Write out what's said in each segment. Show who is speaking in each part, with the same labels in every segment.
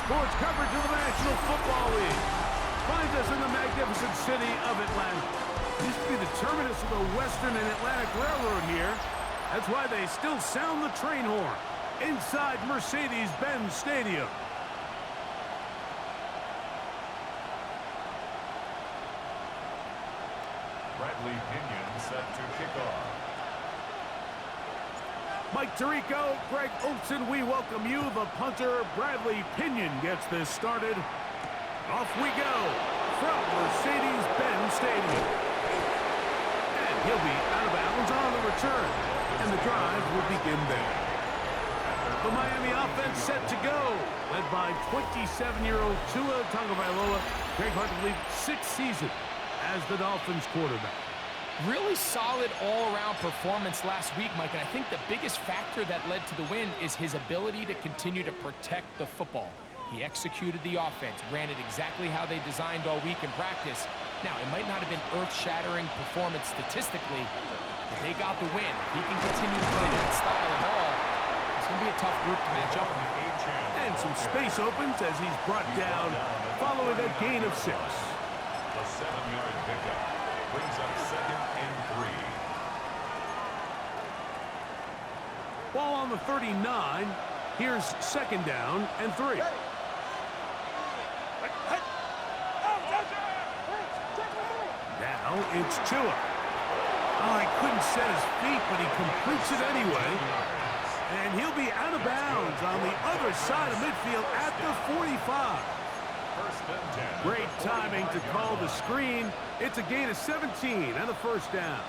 Speaker 1: sports coverage of the National Football League. Finds us in the magnificent city of Atlanta. Used to be the terminus of the Western and Atlantic Railroad here. That's why they still sound the train horn inside Mercedes-Benz Stadium.
Speaker 2: Bradley Pinion set to kick off.
Speaker 1: Mike Tirico, Greg Olson, we welcome you. The punter, Bradley Pinion, gets this started. Off we go from Mercedes-Benz Stadium. And he'll be out of bounds on the return. And the drive will begin there. The Miami offense set to go, led by 27-year-old Tua Tagovailoa. Greg, hard to believe, 6th season as the Dolphins quarterback.
Speaker 3: Really solid all-around performance last week, Mike, and I think the biggest factor that led to the win is his ability to continue to protect the football. He executed the offense, ran it exactly how they designed all week in practice. Now, it might not have been earth-shattering performance statistically, but they got the win. If he can continue to play that style of ball, it's going to be a tough group to match up with.
Speaker 1: And some space opens as he's brought down following a gain of 6.
Speaker 2: The 7-yard pickup brings up 2nd and 3.
Speaker 1: Ball on the 39. Here's 2nd down and 3. Now it's Tua. Oh, he couldn't set his feet, but he completes it anyway. And he'll be out of bounds on the other side of midfield at the 45. Great timing to call the screen. It's a gain of 17 and a 1st down.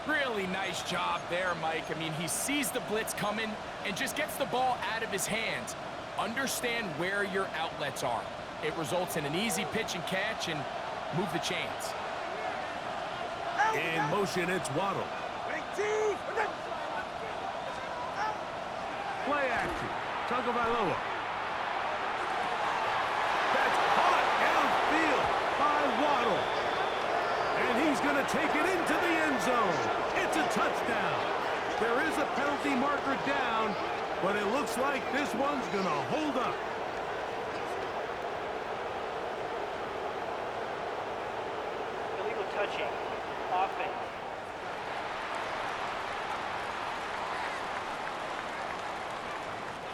Speaker 3: Really nice job there, Mike. I mean, he sees the blitz coming and just gets the ball out of his hands. Understand where your outlets are. It results in an easy pitch and catch and move the chains.
Speaker 1: In motion, it's Waddle. Play action. Tagovailoa. That's caught downfield by Waddle. And he's going to take it into the end zone. It's a touchdown. There is a penalty marker down, but it looks like this one's going to hold up.
Speaker 4: Illegal touching. Offense.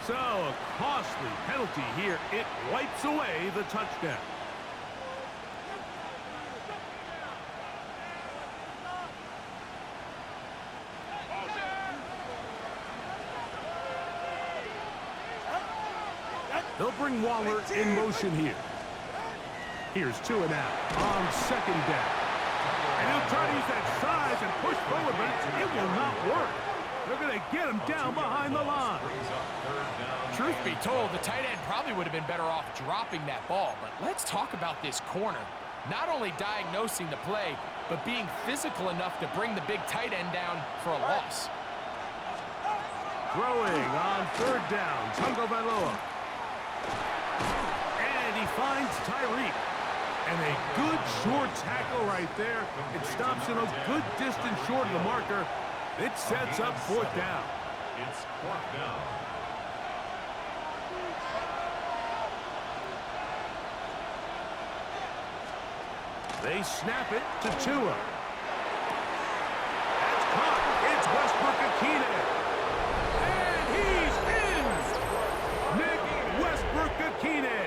Speaker 1: So, a costly penalty here. It wipes away the touchdown. They'll bring Waller in motion here. Here's Tua now on 2nd down. And he'll try to use that size and push forward, but it will not work. They're going to get him down behind the line.
Speaker 3: Truth be told, the tight end probably would have been better off dropping that ball. But let's talk about this corner. Not only diagnosing the play, but being physical enough to bring the big tight end down for a loss.
Speaker 1: Throwing on 3rd down, Tagovailoa. And he finds Tyreek. And a good short tackle right there. It stops him a good distance short of the marker. It sets up 4th down.
Speaker 2: It's 4th down.
Speaker 1: They snap it to Tua. That's caught. It's Westbrook-Akine. And he's in. Nick Westbrook-Akine.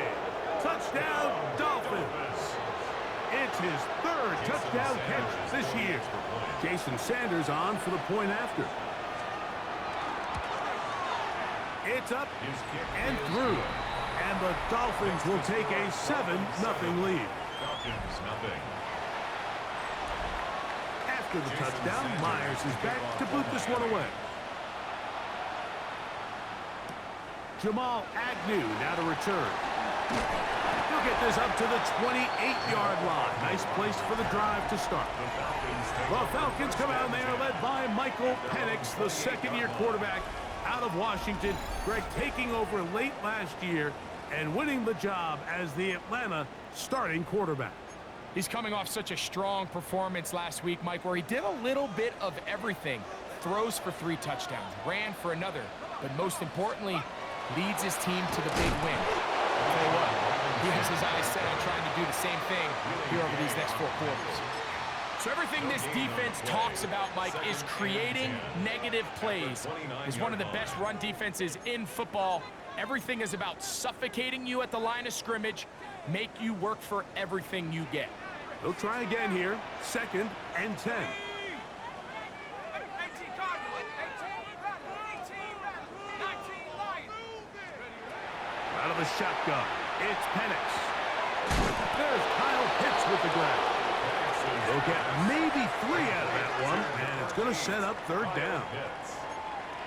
Speaker 1: Touchdown, Dolphins. It's his 3rd touchdown catch this year. Jason Sanders on for the point after. It's up and through. And the Dolphins will take a 7-0 lead.
Speaker 2: Falcons, nothing.
Speaker 1: After the touchdown, Myers is back to boot this one away. Jamal Agnew now to return. He'll get this up to the 28-yard line. Nice place for the drive to start. The Falcons come out there led by Michael Penix, the 2nd-year quarterback out of Washington. Greg taking over late last year and winning the job as the Atlanta starting quarterback.
Speaker 3: He's coming off such a strong performance last week, Mike, where he did a little bit of everything. Throws for 3 touchdowns, ran for another, but most importantly, leads his team to the big win. I'll tell you what, he has his eyes set on trying to do the same thing here over these next 4 quarters. So everything this defense talks about, Mike, is creating negative plays. It's one of the best run defenses in football. Everything is about suffocating you at the line of scrimmage, make you work for everything you get.
Speaker 1: They'll try again here. 2nd and 10. Out of the shotgun, it's Penix. There's Kyle Pitts with the grab. They'll get maybe 3 out of that one, and it's going to set up 3rd down.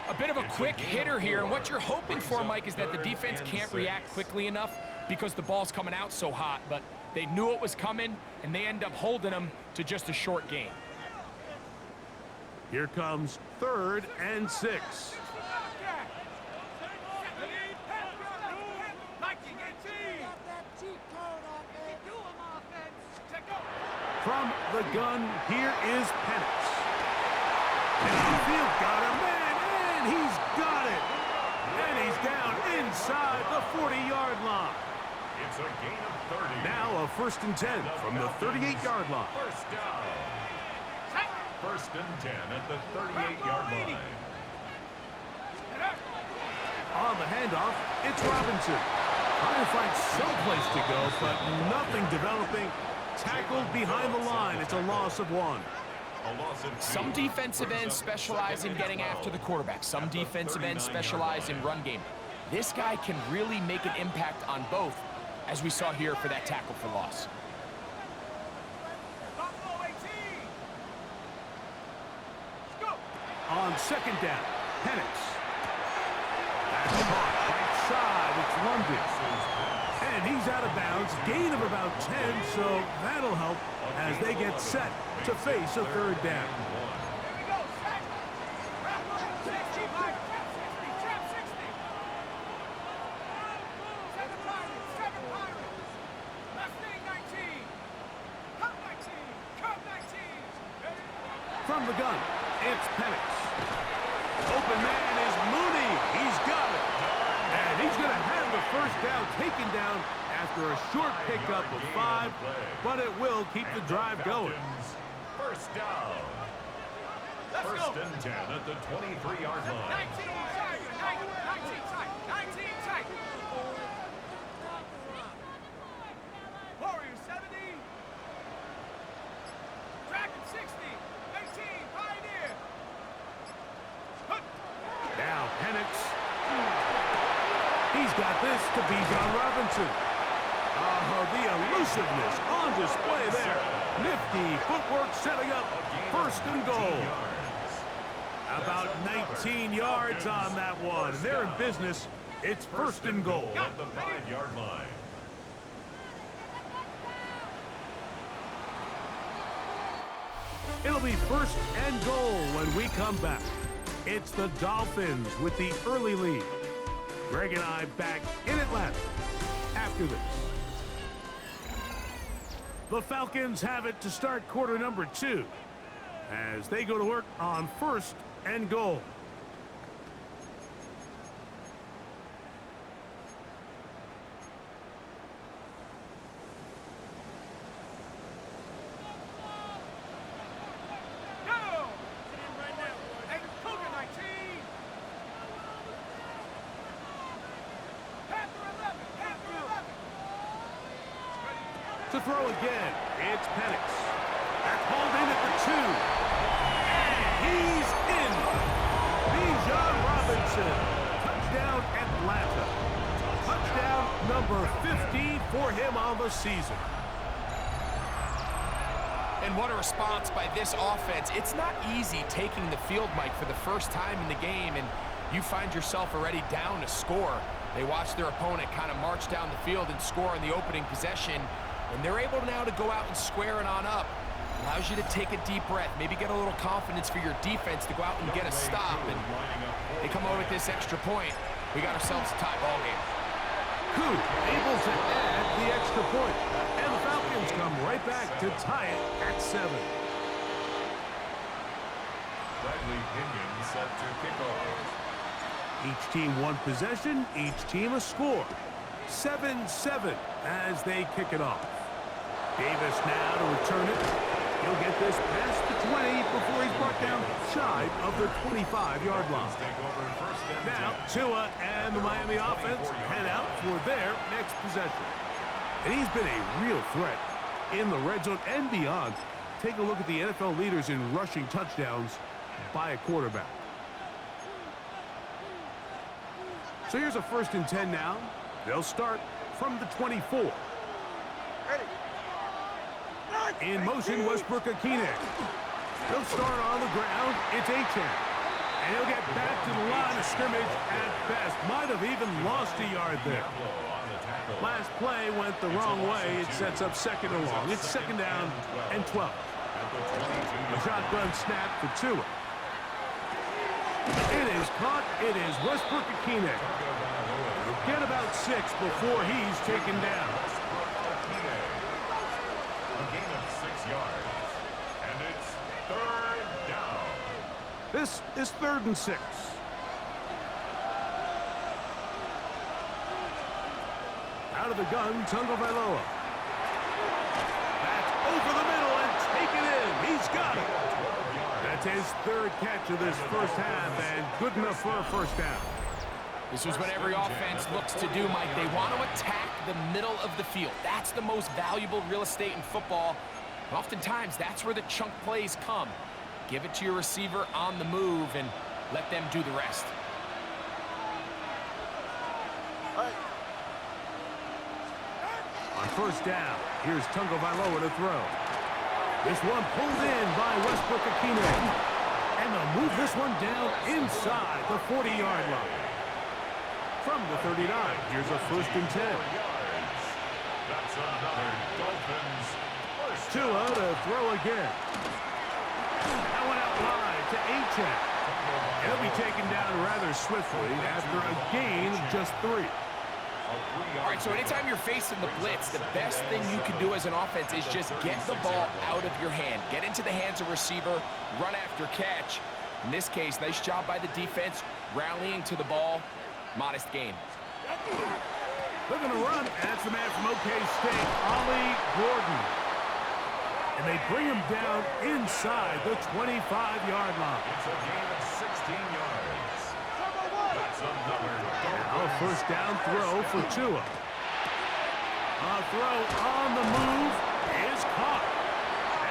Speaker 3: A bit of a quick hitter here, and what you're hoping for, Mike, is that the defense can't react quickly enough because the ball's coming out so hot, but they knew it was coming, and they end up holding them to just a short gain.
Speaker 1: Here comes 3rd and 6. From the gun, here is Penix. Downfield got him, man, and he's got it. And he's down inside the 40-yard line.
Speaker 2: It's a gain of 30.
Speaker 1: Now a 1st and 10 from the 38-yard line.
Speaker 2: First down. 1st and 10 at the 38-yard line.
Speaker 1: On the handoff, it's Robinson. Trying to find someplace to go, but nothing developing. Tackled behind the line. It's a loss of 1.
Speaker 3: Some defensive ends specialize in getting after the quarterback. Some defensive ends specialize in run game. This guy can really make an impact on both, as we saw here for that tackle for loss.
Speaker 1: On 2nd down, Penix. That's caught right side. It's London. And he's out of bounds. Gain of about 10, so that'll help as they get set to face a 3rd down. From the gun, it's Penix. Open man is Mooney. He's got it. And he's going to have the 1st down taken down after a short pickup of 5, but it will keep the drive going.
Speaker 2: 1st down. 1st and 10 at the 23-yard line.
Speaker 4: 19 tight. Warriors 70. Dragon 60. 18, Pioneer.
Speaker 1: Now Penix. He's got this to Bijan Robinson. Oh, the elusiveness on display there. Nifty footwork setting up 1st and goal. About 19 yards on that one. They're in business. It's 1st and goal.
Speaker 2: At the 5-yard line.
Speaker 1: It'll be 1st and goal when we come back. It's the Dolphins with the early lead. Greg and I back in Atlanta after this. The Falcons have it to start quarter number 2 as they go to work on 1st and goal. To throw again, it's Penix. That's hauled in at the 2. And he's in. Bijan Robinson. Touchdown, Atlanta. Touchdown number 15 for him on the season.
Speaker 3: And what a response by this offense. It's not easy taking the field, Mike, for the first time in the game, and you find yourself already down to score. They watch their opponent kind of march down the field and score in the opening possession. And they're able now to go out and square it on up. Allows you to take a deep breath, maybe get a little confidence for your defense to go out and get a stop. And they come over with this extra point. We got ourselves a tie ball game.
Speaker 1: Who able to add the extra point. And the Falcons come right back to tie it at 7.
Speaker 2: Bradley Pinion set to kick off.
Speaker 1: Each team one possession, each team a score. 7-7 as they kick it off. Davis now to return it. He'll get this past the 20 before he's brought down shy of the 25-yard line. Now, Tua and the Miami offense head out for their next possession. And he's been a real threat in the red zone and beyond. Take a look at the NFL leaders in rushing touchdowns by a quarterback. So here's a 1st and 10 now. They'll start from the 24. In motion, Westbrook-Ikhine. He'll start on the ground. It's Achane. And he'll get back to the line of scrimmage at best. Might have even lost a yard there. Last play went the wrong way. It sets up 2nd and long. It's 2nd down and 12. A shotgun snap for Tua. It is caught. It is Westbrook-Ikhine. He'll get about 6 before he's taken down.
Speaker 2: A gain of 6 yards. And it's 3rd down.
Speaker 1: This is 3rd and 6. Out of the gun, Tagovailoa. That's over the middle and taken in. He's got it. That's his 3rd catch of this first half and good enough for a 1st down.
Speaker 3: This is what every offense looks to do, Mike. They want to attack the middle of the field. That's the most valuable real estate in football. Oftentimes, that's where the chunk plays come. Give it to your receiver on the move and let them do the rest.
Speaker 1: On 1st down, here's Tagovailoa to throw. This one pulled in by Westbrook-Ikhine. And they'll move this one down inside the 40-yard line. From the 39, here's a 1st and 10.
Speaker 2: That's another Dolphins.
Speaker 1: Tua to throw again. That one out wide to Achane. He'll be taken down rather swiftly after a gain of just 3.
Speaker 3: All right, so anytime you're facing the blitz, the best thing you can do as an offense is just get the ball out of your hand. Get into the hands of receiver, run after catch. In this case, nice job by the defense, rallying to the ball. Modest gain.
Speaker 1: Looking to run, and that's the man from OK State, Ollie Gordon. And they bring him down inside the 25-yard line.
Speaker 2: It's a gain of 16 yards. That's another
Speaker 1: Now a 1st down throw for Tua. A throw on the move is caught.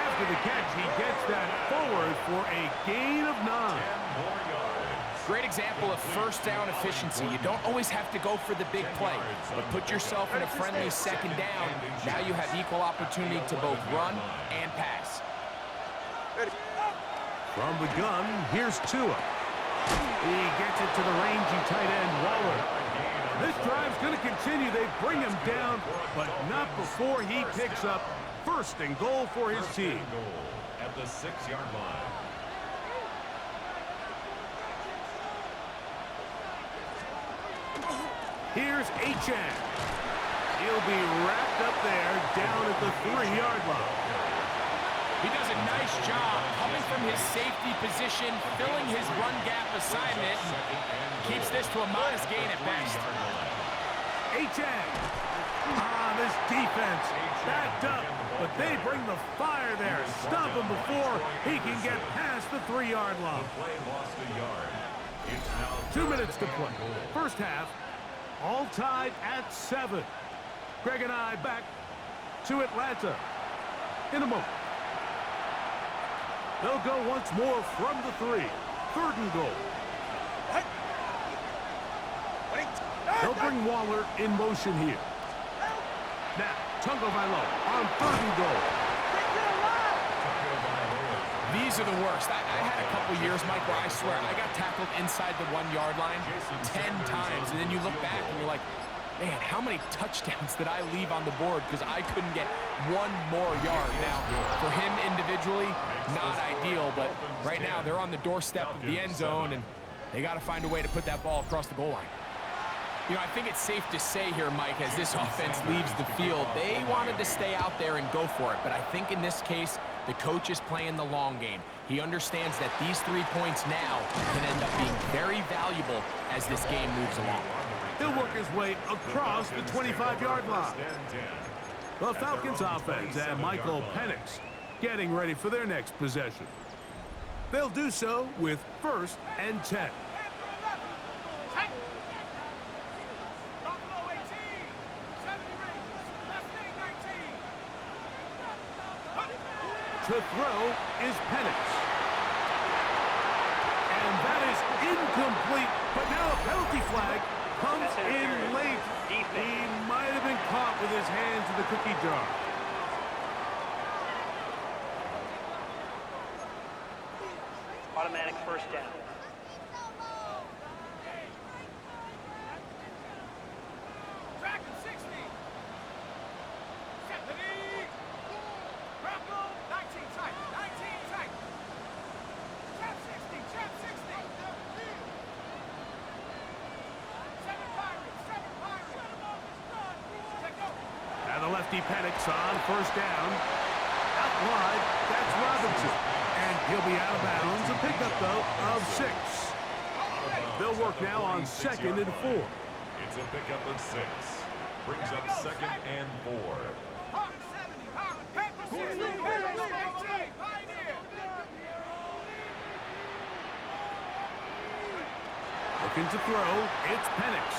Speaker 1: After the catch, he gets that forward for a gain of 9.
Speaker 2: 10 more yards.
Speaker 3: Great example of 1st down efficiency. You don't always have to go for the big play, but put yourself in a friendly 2nd down. Now you have equal opportunity to both run and pass.
Speaker 1: From the gun, here's Tua. He gets it to the rangy tight end, Waller. This drive's going to continue. They bring him down, but not before he picks up 1st and goal for his team.
Speaker 2: At the 6-yard line.
Speaker 1: Here's Achane. He'll be wrapped up there down at the 3-yard line.
Speaker 3: He does a nice job coming from his safety position, filling his run gap assignment, keeps this to a modest gain at best.
Speaker 1: Achane. This defense backed up, but they bring the fire there. Stop him before he can get past the 3-yard line.
Speaker 2: Play lost a yard. It's now
Speaker 1: 2 minutes to play. First half, all tied at 7. Greg and I back to Atlanta in a moment. They'll go once more from the 3. 3rd and goal. They'll bring Waller in motion here. Now, Tagovailoa on 3rd and goal.
Speaker 3: These are the worst. I had a couple years, Mike, where I swear I got tackled inside the 1-yard line 10 times, and then you look back and you're like, man, how many touchdowns did I leave on the board because I couldn't get 1 more yard? Now, for him individually, not ideal, but right now they're on the doorstep of the end zone, and they got to find a way to put that ball across the goal line. You know, I think it's safe to say here, Mike, as this offense leaves the field, they wanted to stay out there and go for it. But I think in this case, the coach is playing the long game. He understands that these 3 points now can end up being very valuable as this game moves along.
Speaker 1: He'll work his way across the 25-yard line. The Falcons offense and Michael Penix getting ready for their next possession. They'll do so with 1st and 10. To throw is Penix. And that is incomplete, but now a penalty flag comes in late. He might have been caught with his hands in the cookie jar.
Speaker 5: Automatic 1st down.
Speaker 1: The lefty Penix on 1st down. Out wide, that's Robinson. And he'll be out of bounds. A pickup, though, of 6. They'll work now on 2nd and 4.
Speaker 2: It's a pickup of 6. Brings up 2nd and 4.
Speaker 1: Looking to throw, it's Penix.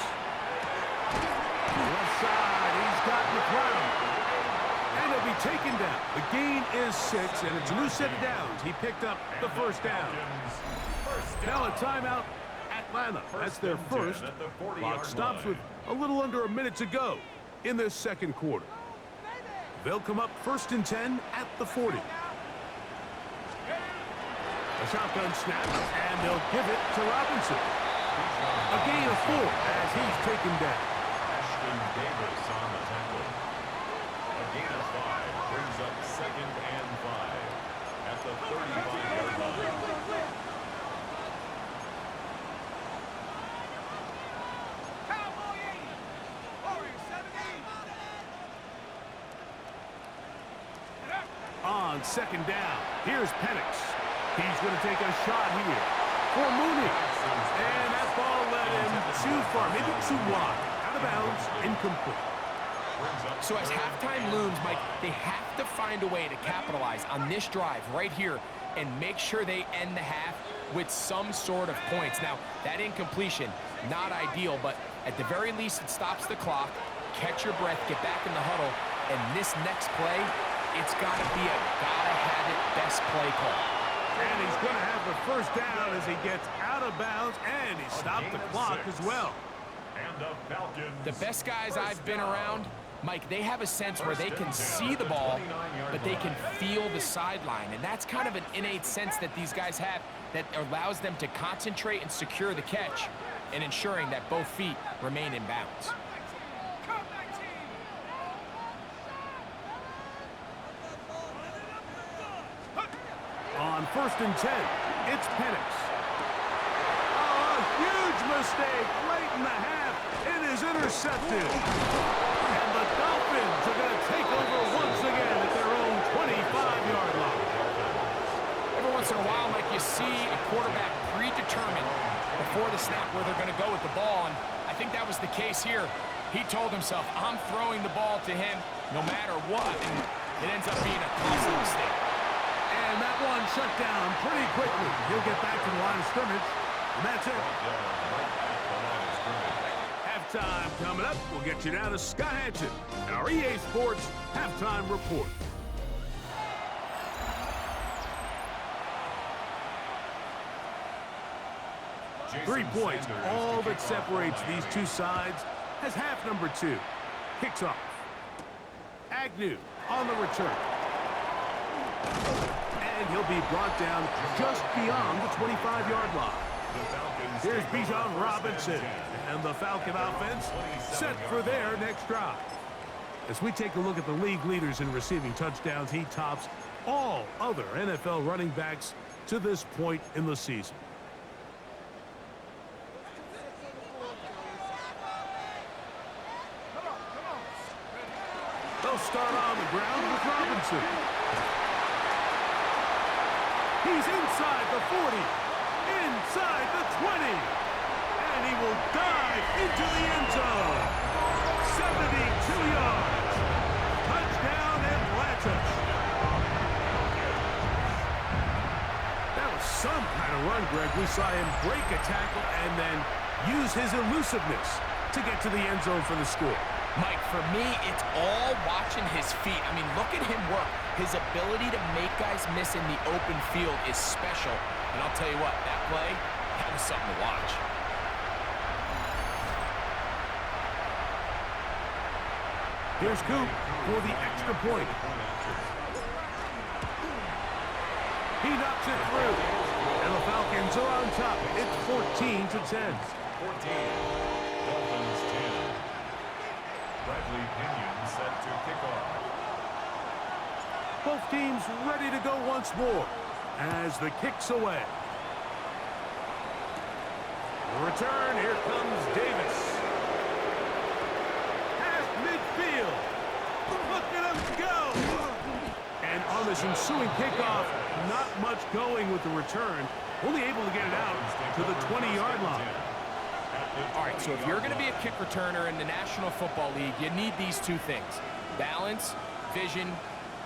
Speaker 1: Left side, he's gotten the ground. And he'll be taken down. The gain is 6, and it's a new set of downs. He picked up the 1st down. Now a timeout, Atlanta. That's their first. Clock stops with a little under a minute to go in this 2nd quarter. They'll come up 1st and 10 at the 40. A shotgun snap, and they'll give it to Robinson. A gain of 4 as he's taken down.
Speaker 2: Davis on the tackle. A gain of 5 brings up 2nd and 5 at the 35-yard line.
Speaker 1: On 2nd down, here's Penix. He's going to take a shot here for Mooney. And that ball led him too far, maybe too wide. Out of bounds, incomplete.
Speaker 3: So as halftime looms, Mike, they have to find a way to capitalize on this drive right here and make sure they end the half with some sort of points. Now, that incompletion, not ideal, but at the very least, it stops the clock. Catch your breath, get back in the huddle, and this next play, it's got to be a gotta-have-it best play call.
Speaker 1: And he's going to have the 1st down as he gets out of bounds, and he stopped the clock as well.
Speaker 2: And the Falcons.
Speaker 3: The best guys I've been around, Mike, they have a sense where they can see the ball, but they can feel the sideline. And that's kind of an innate sense that these guys have that allows them to concentrate and secure the catch and ensuring that both feet remain in bounds.
Speaker 1: On 1st and 10, it's Penix. Oh, a huge mistake late in the half. It is intercepted. And the Dolphins are going to take over once again at their own 25-yard line.
Speaker 3: Every once in a while, Mike, you see a quarterback predetermined before the snap where they're going to go with the ball, and I think that was the case here. He told himself, I'm throwing the ball to him no matter what, and it ends up being a costly mistake.
Speaker 1: And that one shut down pretty quickly. He'll get back to the line of scrimmage, and that's it. Halftime coming up. We'll get you down to Scott Hansen and our EA Sports Halftime Report.
Speaker 2: Jason
Speaker 1: 3 points,
Speaker 2: Sanders
Speaker 1: all
Speaker 2: to
Speaker 1: that
Speaker 2: kick off
Speaker 1: separates
Speaker 2: the
Speaker 1: these two sides as half number 2 kicks off. Agnew on the return. And he'll be brought down just beyond the 25-yard line. Here's Bijan Robinson and the Falcon offense set for their next drive. As we take a look at the league leaders in receiving touchdowns, he tops all other NFL running backs to this point in the season. They'll start on the ground with Robinson. He's inside the 40, inside the 20, And he will dive into the end zone. 72 yards. Touchdown, Atlanta. That was some kind of run, Greg. We saw him break a tackle and then use his elusiveness to get to the end zone for the score.
Speaker 3: Mike, for me, it's all watching his feet. I mean, look at him work. His ability to make guys miss in the open field is special. And I'll tell you what, that play, that was something to watch.
Speaker 1: Here's Coop for the extra point. He knocks it through. And the Falcons are on top. It's 14-10.
Speaker 2: 14. Dolphins 10. Bradley Pinion set to kick off.
Speaker 1: Both teams ready to go once more as the kick's away. The return, here comes Davis. Past midfield. Look at him go. And on this ensuing kickoff, not much going with the return. Only able to get it out to the 20-yard line.
Speaker 3: All right, so if you're going to be a kick returner in the National Football League, you need these two things. Balance, vision,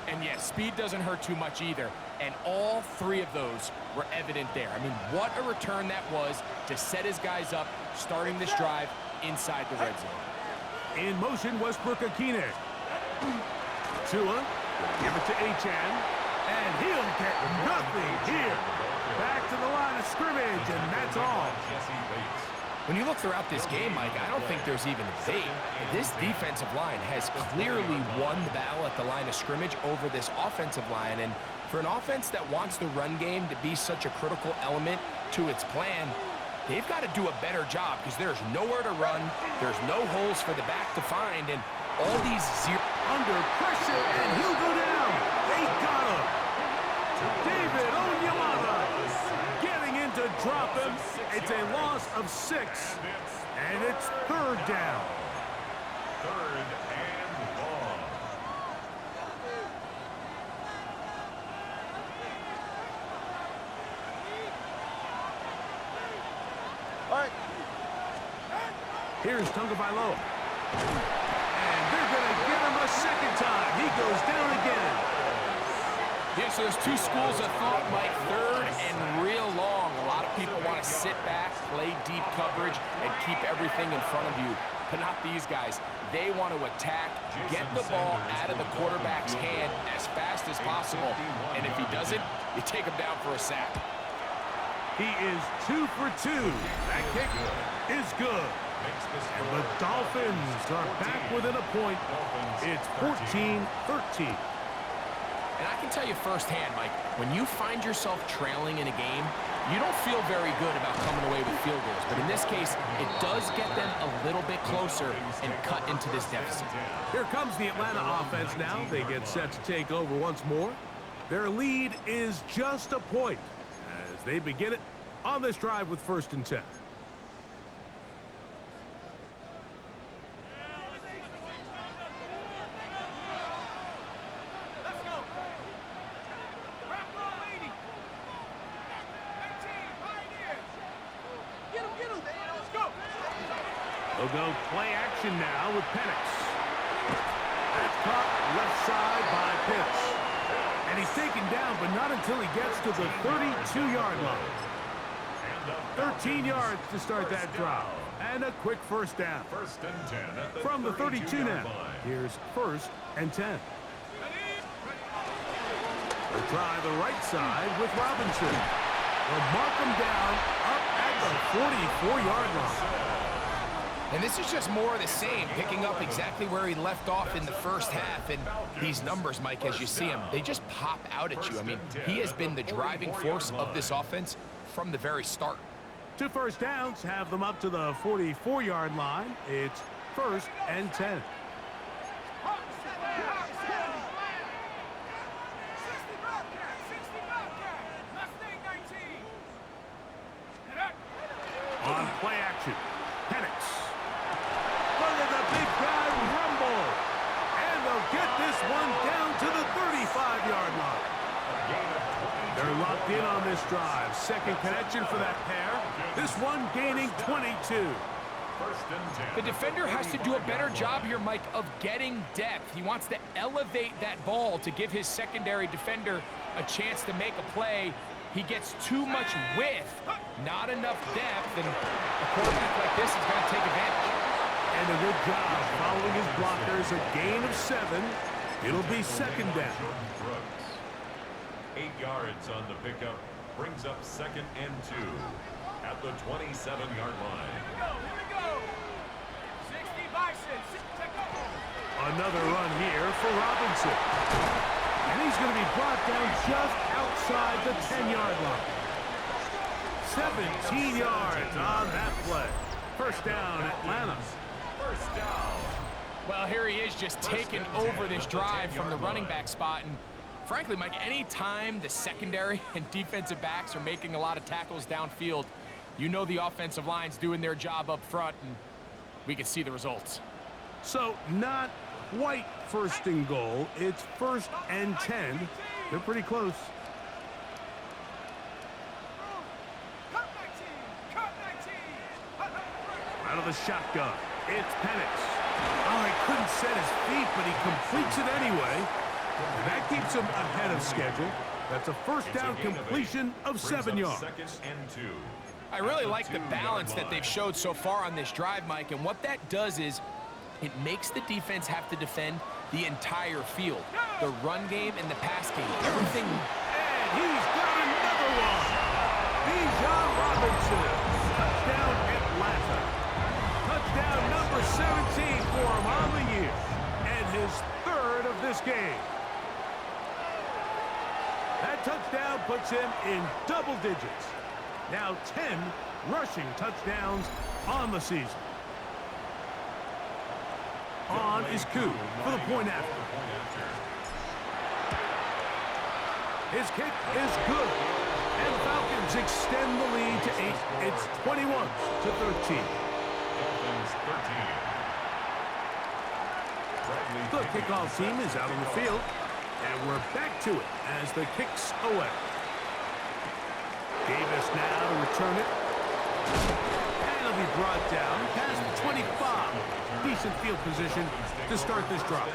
Speaker 3: and yes, speed doesn't hurt too much either. And all three of those were evident there. I mean, what a return that was to set his guys up, starting this drive inside the red zone.
Speaker 1: In motion, Westbrook-Akine. Tua, give it to Achane, and he'll get nothing here. Back to the line of scrimmage, and that's all.
Speaker 3: When you look throughout this game, Mike, I don't think there's even a debate. This defensive line has clearly won the battle at the line of scrimmage over this offensive line. And for an offense that wants the run game to be such a critical element to its plan, they've got to do a better job because there's nowhere to run. There's no holes for the back to find. And all these
Speaker 1: under pressure, and he'll go down. They got him. David Onyemata getting in to drop him. It's a loss of 6, and it's third down.
Speaker 2: Third and long.
Speaker 1: All right. Here's Tagovailoa. And they're going to get him a second time. He goes down again.
Speaker 3: Yeah, so there's two schools of thought, Mike. Third and real long. A lot of people want to sit back, play deep coverage, and keep everything in front of you. But not these guys. They want to attack, get the ball out of the quarterback's hand as fast as possible. And if he doesn't, you take him down for a sack.
Speaker 1: He is 2 for 2. That kick is good. And the Dolphins are back within a point. It's 14-13.
Speaker 3: And I can tell you firsthand, Mike, when you find yourself trailing in a game, you don't feel very good about coming away with field goals. But in this case, it does get them a little bit closer and cut into this deficit.
Speaker 1: Here comes the Atlanta offense now. They get set to take over once more. Their lead is just a point as they begin it on this drive with 1st and 10. They'll go play action now with Penix. That's caught left side by Pitts. And he's taken down, but not until he gets to the 32-yard line. 13 yards to start that drive. And a quick first down.
Speaker 2: First and 10 at the
Speaker 1: From the 32 now.
Speaker 2: line.
Speaker 1: Here's 1st and 10. They'll try the right side with Robinson. They'll mark him down up at the 44-yard line.
Speaker 3: And this is just more of the same, picking up exactly where he left off in the first half. And these numbers, Mike, as you see them, they just pop out at you. I mean, he has been the driving force of this offense from the very start.
Speaker 1: 2 first downs have them up to the 44-yard line. It's 1st and 10. On play action, Penix. Look at the big guy rumble. And they'll get this one down to the 35-yard line. They're locked in on this drive. Second connection for that pair. This one gaining 22.
Speaker 2: First and 10.
Speaker 3: The defender has to do a better job here, Mike, of getting depth. He wants to elevate that ball to give his secondary defender a chance to make a play. He gets too much width, not enough depth, and a quarterback like this is going to take advantage.
Speaker 1: And a good job following his blockers. A gain of 7. It'll be second down.
Speaker 2: 8 yards on the pickup. Brings up second and 2 at the 27-yard line.
Speaker 4: Here we go. 60 Bison.
Speaker 1: Another run here for Robinson. And he's going to be brought down just outside the 10-yard line. 17 yards on that play. First down, Atlanta.
Speaker 2: First down.
Speaker 3: Well, here he is just taking over this drive from the running back spot. And frankly, Mike, any time the secondary and defensive backs are making a lot of tackles downfield, you know the offensive line's doing their job up front, and we can see the results.
Speaker 1: So not quite first and goal. It's first and 10. They're pretty close. Out of the shotgun, it's Penix. Oh, he couldn't set his feet, but he completes it anyway. And that keeps him ahead of schedule. That's a first down completion of 7 yards.
Speaker 2: Second and 2.
Speaker 3: I really like the balance that they've showed so far on this drive, Mike, and what that does is it makes the defense have to defend the entire field. The run game and the pass game, everything.
Speaker 1: And he's got another one. Bijan Robinson. Touchdown, Atlanta. Touchdown number 17 for him on the year. And his third of this game. That touchdown puts him in double digits. Now 10 rushing touchdowns on the season. On is Koo for the point after. His kick is good. And the Falcons extend the lead to 8. It's 21-13.
Speaker 2: Dolphins 13.
Speaker 1: The kickoff team is out on the field. And we're back to it as the kick's away. Davis now to return it. And it'll be brought down past the 25. Decent field position to start this drive.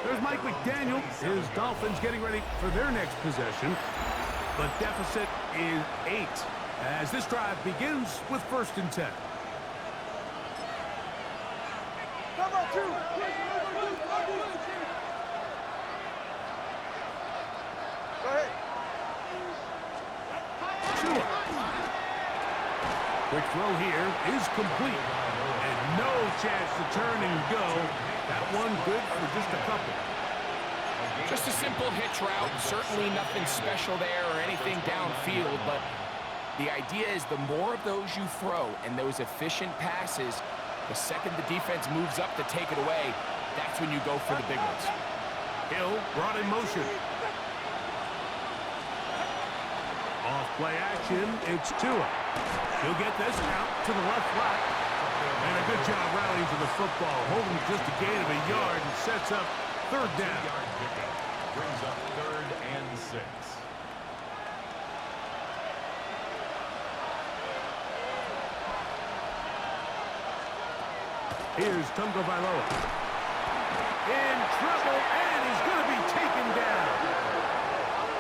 Speaker 1: There's Mike McDaniel. His Dolphins getting ready for their next possession. The deficit is 8 as this drive begins with first and 10.
Speaker 4: Number 2. Go ahead.
Speaker 1: Quick throw here is complete. And no chance to turn and go. That one good for just a couple.
Speaker 3: Just a simple hitch route. Certainly nothing special there or anything downfield, but the idea is the more of those you throw and those efficient passes, the second the defense moves up to take it away, that's when you go for the big ones.
Speaker 1: Hill brought in motion. Off play action, it's Tua. He'll get this out to the left flat. And a good job rallying to the football, holding just a gain of a yard and sets up third down.
Speaker 2: 3-yard pickup. Brings up 3rd and 6.
Speaker 1: Here's Tunga Bailoa. In trouble, and he's going to be taken down.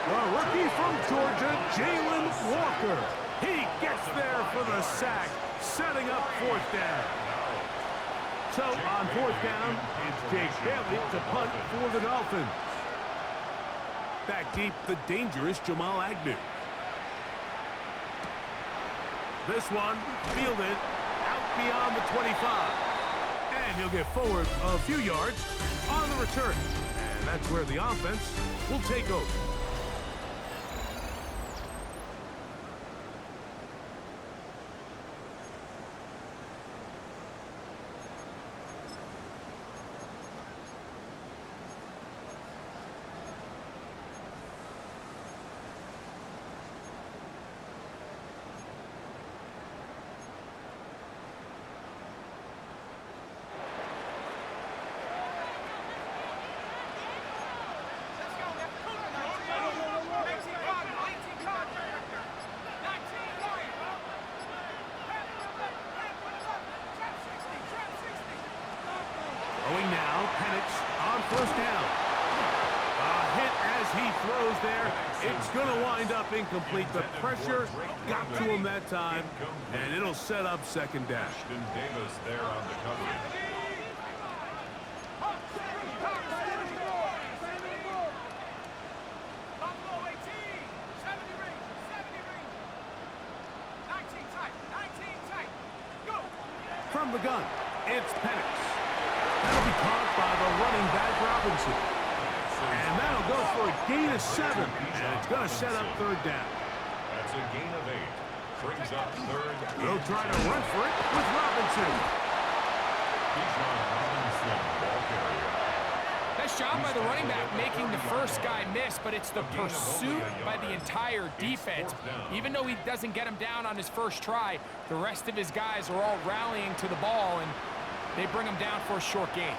Speaker 1: The rookie from Georgia, Jalen Walker. He gets there for the sack, setting up fourth down. So on fourth down, it's Jake Bailey to punt for the Dolphins. Back deep, the dangerous Jamal Agnew. This one fielded out beyond the 25. And he'll get forward a few yards on the return. And that's where the offense will take over. Throwing now, Penix on first down. A hit as he throws there. It's going to wind up incomplete. The pressure got to him that time, and it'll set up second down.
Speaker 2: Ashton Davis there on the coverage.
Speaker 1: From the gun, it's Penix. That'll be caught by the running back, Robinson. And that'll go for a gain of 7. And it's going to set up third down.
Speaker 2: That's a gain of 8. Brings up third.
Speaker 1: They'll try to run for it with Robinson.
Speaker 2: Robinson, ball carrier.
Speaker 3: Nice job by the running back making the first guy miss, but it's the pursuit by the entire defense. Even though he doesn't get him down on his first try, the rest of his guys are all rallying to the ball, and they bring him down for a short gain.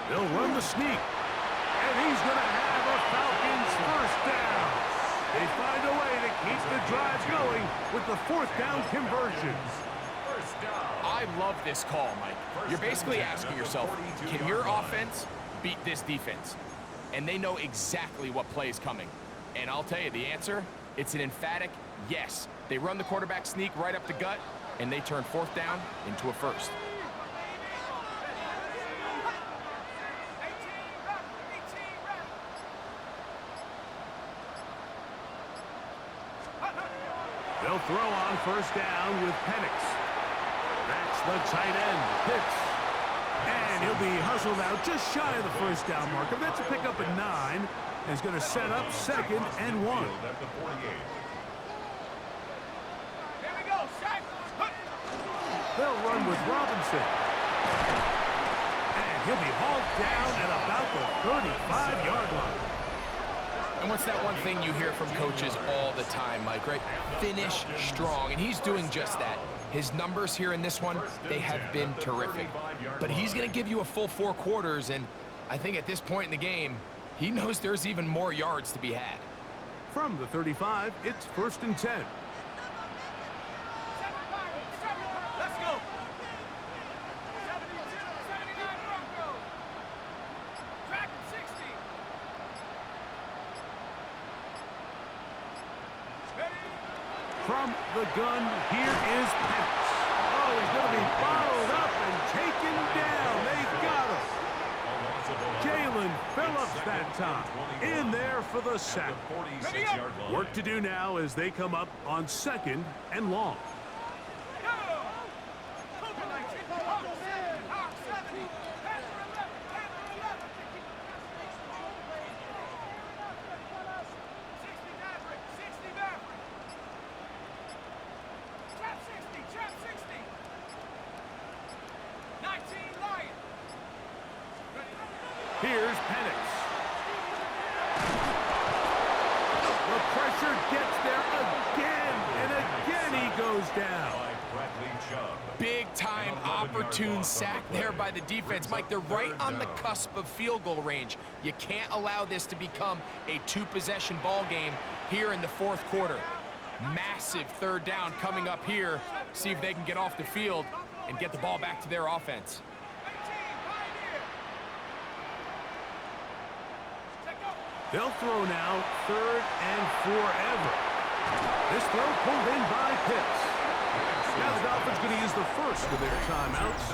Speaker 1: They'll run the sneak, and he's going to have a Falcons first down. They find a way to keep the drive going with the fourth down conversions.
Speaker 3: I love this call, Mike. You're basically asking yourself, can your offense beat this defense? And they know exactly what play is coming. And I'll tell you the answer, it's an emphatic yes. They run the quarterback sneak right up the gut, and they turn fourth down into a first.
Speaker 1: They'll throw on first down with Penix. That's the tight end, Pitts. And he'll be hustled out just shy of the first down marker. That's a pickup at 9. And it's going to set up second and 1.
Speaker 2: At the 48.
Speaker 4: Here we go, Shaq.
Speaker 1: They'll run with Robinson. And he'll be hauled down at about the 35-yard line.
Speaker 3: And what's that one thing you hear from coaches all the time, Mike, right? Finish strong, and he's doing just that. His numbers here in this one, they have been terrific. But he's going to give you a full 4 quarters, and I think at this point in the game, he knows there's even more yards to be had.
Speaker 1: From the 35, it's first and 10.
Speaker 4: Let's go. 79 Broncos. Track 60.
Speaker 1: From the gun, here is Penix. Oh, he's going to be bottled up and taken down. They got him. Jalen Phillips that time. In there for the sack. Work to do now as they come up on second and long. Here's Penix. The pressure gets there again, and again he goes down.
Speaker 3: Big-time opportune sack there by the defense. Mike, they're right on the cusp of field goal range. You can't allow this to become a 2-possession ball game here in the fourth quarter. Massive third down coming up here. See if they can get off the field and get the ball back to their offense.
Speaker 1: They'll throw now, third and forever. This throw pulled in by Pitts. Now the Dolphins going to use the first of their timeouts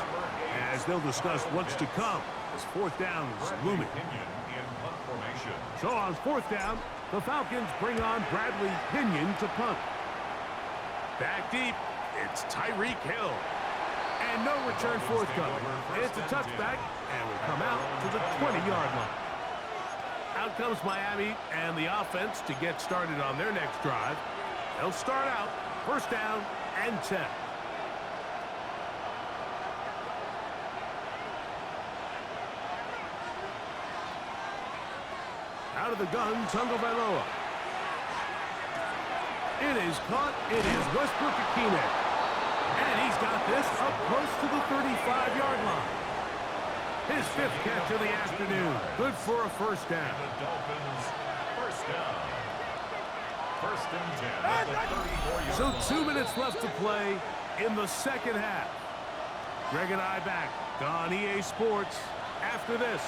Speaker 1: as they'll discuss what's to come as fourth down is looming. So on fourth down, the Falcons bring on Bradley Pinion to punt. Back deep, it's Tyreek Hill. And no return forthcoming. It's a touchback and will come out to the 20-yard line. Out comes Miami and the offense to get started on their next drive. They'll start out first down and 10. Out of the gun, Tagovailoa. It is caught. It is Westbrook-Ikhine. And he's got this up close to the 35-yard line. His 5th catch of the afternoon. Good for a first down.
Speaker 2: The Dolphins, first down. First and 10 at the 34-yard
Speaker 1: So 2 minutes left to play in the second half. Greg and I back on EA Sports after this.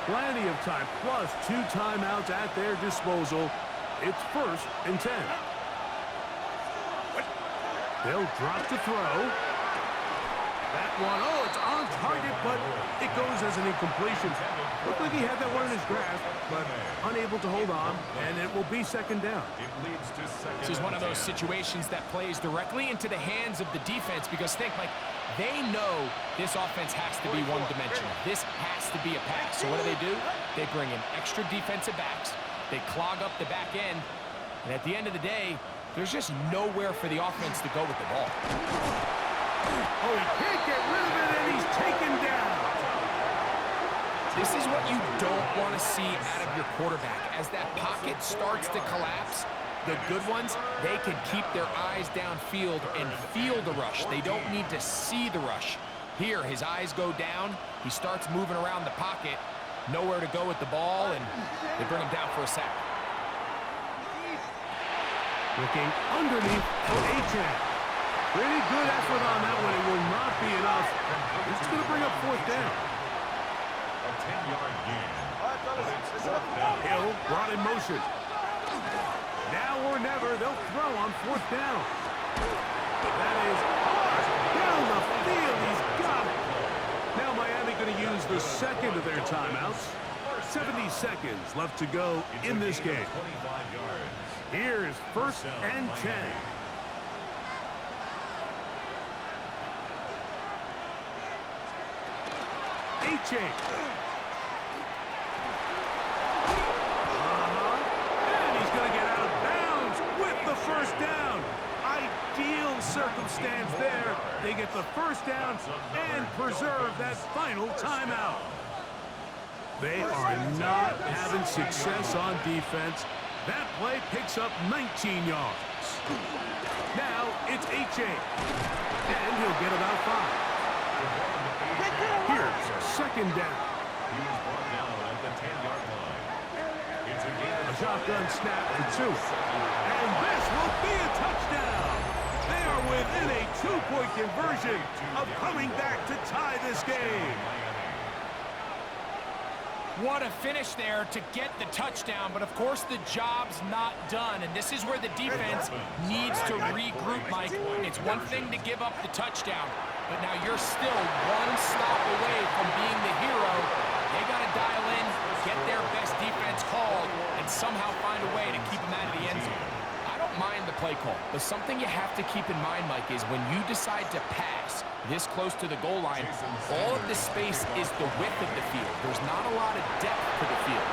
Speaker 1: Plenty of time, plus 2 timeouts at their disposal. It's 1st and 10. They'll drop to throw. That one, oh, it's on target, but it goes as an incompletion. Looked like he had that one in his grasp, but unable to hold on, and it will be 2nd down.
Speaker 3: This is one of those situations that plays directly into the hands of the defense because think, like, they know this offense has to be one-dimensional. This has to be a pass. So what do? They bring in extra defensive backs. They clog up the back end. And at the end of the day, there's just nowhere for the offense to go with the ball.
Speaker 1: Oh, he can't get rid of it, and he's taken down.
Speaker 3: This is what you don't want to see out of your quarterback. As that pocket starts to collapse, the good ones, they can keep their eyes downfield and feel the rush. They don't need to see the rush. Here, his eyes go down. He starts moving around the pocket. Nowhere to go with the ball, and they bring him down for a sack.
Speaker 1: Looking underneath for A-Chain. Pretty good effort on that one. It will not be enough. It's going to bring up 4th down.
Speaker 2: A 10-yard gain.
Speaker 1: Hill brought in motion. Now or never, they'll throw on 4th down. That is hard. Down the field. He's got it. Now Miami going to use the 2nd of their timeouts. 70 seconds left to go in this game. Here's 1st and 10. A-Chain. And he's going to get out of bounds with the 1st down. Ideal circumstance there. They get the 1st down and preserve that final timeout. They are not having success on defense. That play picks up 19 yards. Now it's A-Chain. And he'll get about 5. Here's 2nd down.
Speaker 2: He was brought down at the 10-yard line. It's
Speaker 1: A shotgun snap for 2. And this will be a touchdown. They are within a 2-point conversion of coming back to tie this game.
Speaker 3: What a finish there to get the touchdown, but of course the job's not done, and this is where the defense needs to regroup, Mike. It's one thing to give up the touchdown, but now you're still one stop away from being the hero. They got to dial in, get their best defense called, and somehow find a way to keep them out of the end zone. I don't mind the play call, but something you have to keep in mind, Mike, is when you decide to pass this close to the goal line, all of the space is the width of the field. There's not a lot of depth to the field.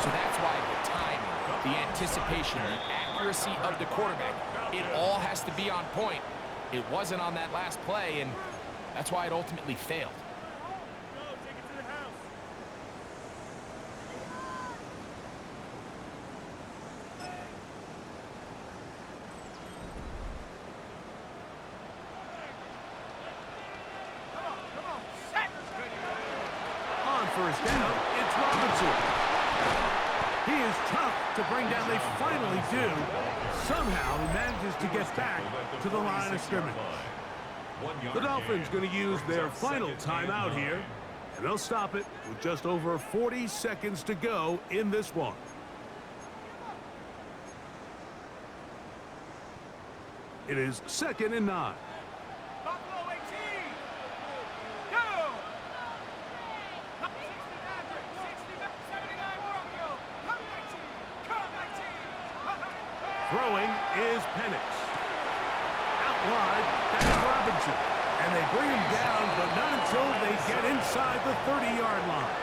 Speaker 3: So that's why the timing, the anticipation, the accuracy of the quarterback, it all has to be on point. It wasn't on that last play, and that's why it ultimately failed.
Speaker 1: First down, it's Robinson. He is tough to bring down. They finally do. Somehow he manages to get back to the line of scrimmage. The Dolphins going to use their final timeout here, and they'll stop it with just over 40 seconds to go in this one. It is 2nd and 9. Throwing is Penix. Out wide, that's Robinson. And they bring him down, but not until they get inside the 30-yard line.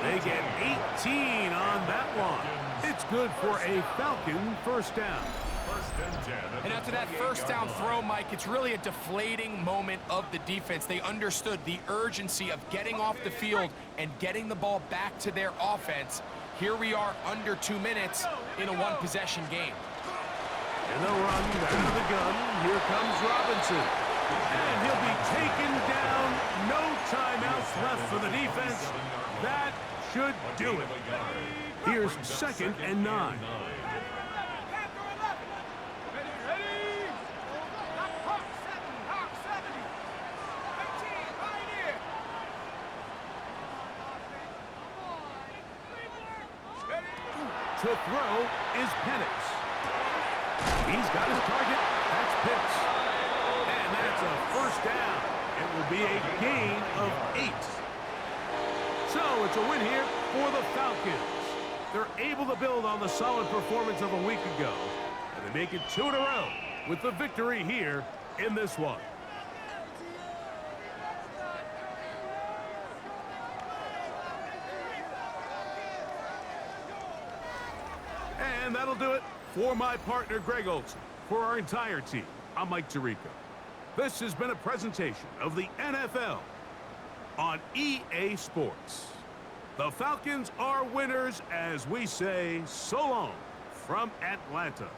Speaker 1: They get 18 on that one. It's good for a Falcon 1st down.
Speaker 3: And after that 1st down throw, Mike, it's really a deflating moment of the defense. They understood the urgency of getting off the field and getting the ball back to their offense. Here we are under 2 minutes in a one-possession game.
Speaker 1: And they'll run out of the gun. Here comes Robinson. And he'll be taken down. No timeouts left for the defense. That should do it. Here's 2nd and 9. To throw is Penix. He's got his target. That's Pitts. And that's a first down. It will be a gain of 8. So it's a win here for the Falcons. They're able to build on the solid performance of a week ago. And they make it 2 in a row with the victory here in this one. And that'll do it for my partner, Greg Olson. For our entire team, I'm Mike Tirico. This has been a presentation of the NFL on EA Sports. The Falcons are winners as we say so long from Atlanta.